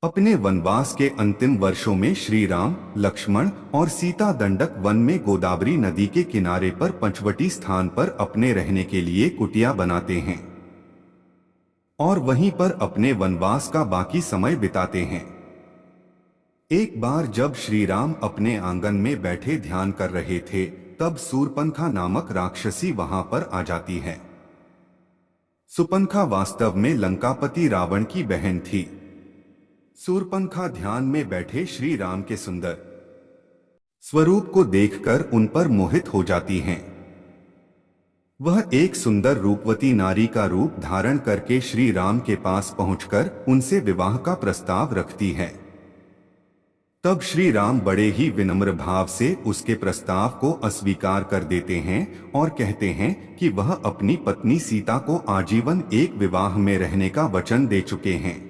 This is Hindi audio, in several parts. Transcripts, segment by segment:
अपने वनवास के अंतिम वर्षों में श्री राम, लक्ष्मण और सीता दंडक वन में गोदावरी नदी के किनारे पर पंचवटी स्थान पर अपने रहने के लिए कुटिया बनाते हैं और वहीं पर अपने वनवास का बाकी समय बिताते हैं। एक बार जब श्री राम अपने आंगन में बैठे ध्यान कर रहे थे, तब सूर्पनखा नामक राक्षसी वहां पर आ जाती है। सुपनखा वास्तव में लंकापति रावण की बहन थी। सूर्पनखा ध्यान में बैठे श्री राम के सुंदर स्वरूप को देखकर उन पर मोहित हो जाती हैं। वह एक सुंदर रूपवती नारी का रूप धारण करके श्री राम के पास पहुंचकर उनसे विवाह का प्रस्ताव रखती है। तब श्री राम बड़े ही विनम्र भाव से उसके प्रस्ताव को अस्वीकार कर देते हैं और कहते हैं कि वह अपनी पत्नी सीता को आजीवन एक विवाह में रहने का वचन दे चुके हैं।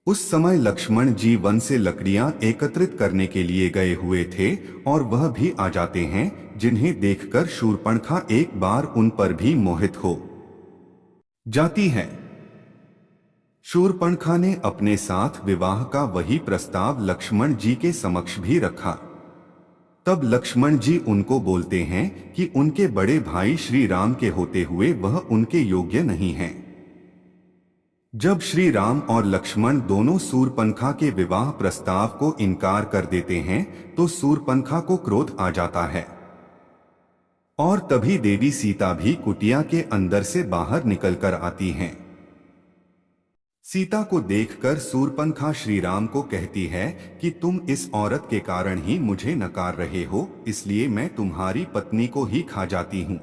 उस समय लक्ष्मण जी वन से लकड़ियां एकत्रित करने के लिए गए हुए थे और वह भी आ जाते हैं, जिन्हें देखकर शूर्पणखा एक बार उन पर भी मोहित हो जाती है। शूर्पणखा ने अपने साथ विवाह का वही प्रस्ताव लक्ष्मण जी के समक्ष भी रखा। तब लक्ष्मण जी उनको बोलते हैं कि उनके बड़े भाई श्री राम के होते हुए वह उनके योग्य नहीं हैं। जब श्री राम और लक्ष्मण दोनों शूर्पणखा के विवाह प्रस्ताव को इनकार कर देते हैं, तो शूर्पणखा को क्रोध आ जाता है और तभी देवी सीता भी कुटिया के अंदर से बाहर निकलकर आती हैं। सीता को देखकर शूर्पणखा श्री राम को कहती है कि तुम इस औरत के कारण ही मुझे नकार रहे हो, इसलिए मैं तुम्हारी पत्नी को ही खा जाती हूँ।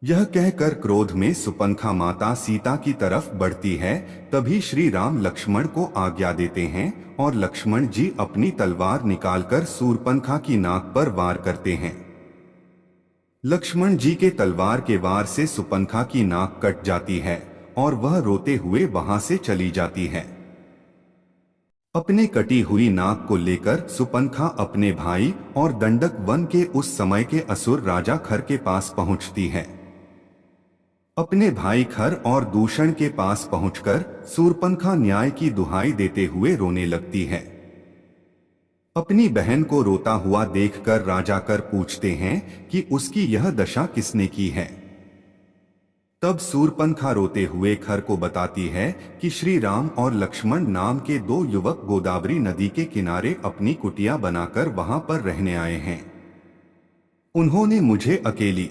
यह कहकर क्रोध में सुपनखा माता सीता की तरफ बढ़ती है। तभी श्री राम लक्ष्मण को आज्ञा देते हैं और लक्ष्मण जी अपनी तलवार निकालकर शूर्पणखा की नाक पर वार करते हैं। लक्ष्मण जी के तलवार के वार से सुपनखा की नाक कट जाती है और वह रोते हुए वहां से चली जाती है। अपने कटी हुई नाक को लेकर सुपनखा अपने भाई और दंडक वन के उस समय के असुर राजा खर के पास पहुंचती है। अपने भाई खर और दूषण के पास पहुंचकर शूर्पणखा न्याय की दुहाई देते हुए रोने लगती है। अपनी बहन को रोता हुआ देखकर राजा कर पूछते हैं कि उसकी यह दशा किसने की है। तब शूर्पणखा रोते हुए खर को बताती है कि श्री राम और लक्ष्मण नाम के दो युवक गोदावरी नदी के किनारे अपनी कुटिया बनाकर वहां पर रहने आए हैं। उन्होंने मुझे अकेली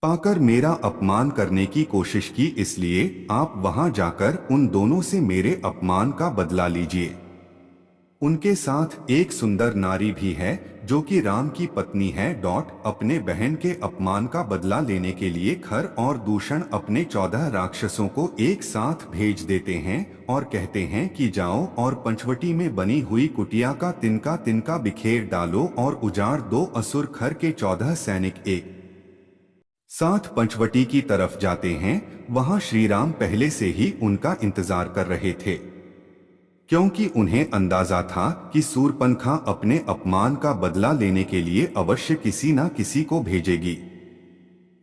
पाकर मेरा अपमान करने की कोशिश की, इसलिए आप वहां जाकर उन दोनों से मेरे अपमान का बदला लीजिए। उनके साथ एक सुंदर नारी भी है जो कि राम की पत्नी है। अपने बहन के अपमान का बदला लेने के लिए खर और दूषण अपने 14 राक्षसों को एक साथ भेज देते हैं और कहते हैं कि जाओ और पंचवटी में बनी हुई कुटिया का तिनका तिनका बिखेर डालो और उजाड़ दो। असुर खर के 14 सैनिक एक साथ पंचवटी की तरफ जाते हैं। वहां श्री राम पहले से ही उनका इंतजार कर रहे थे, क्योंकि उन्हें अंदाजा था कि शूर्पणखा अपने अपमान का बदला लेने के लिए अवश्य किसी न किसी को भेजेगी।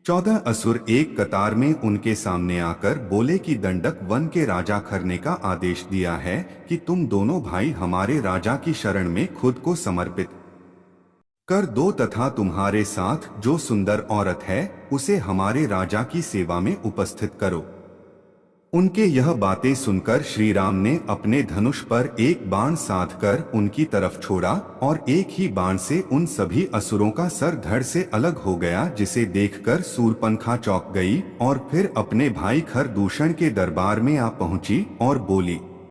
14 असुर एक कतार में उनके सामने आकर बोले कि दंडक वन के राजा खर ने का आदेश दिया है कि तुम दोनों भाई हमारे राजा की शरण में खुद को समर्पित कर दो तथा तुम्हारे साथ जो सुंदर औरत है उसे हमारे राजा की सेवा में उपस्थित करो। उनके यह बातें सुनकर श्री राम ने अपने धनुष पर एक बाण साधकर उनकी तरफ छोड़ा और एक ही बाण से उन सभी असुरों का सर धड़ से अलग हो गया, जिसे देखकर शूर्पणखा चौंक गई और फिर अपने भाई खर दूषण के दरबार में आ पहुंची और बोली,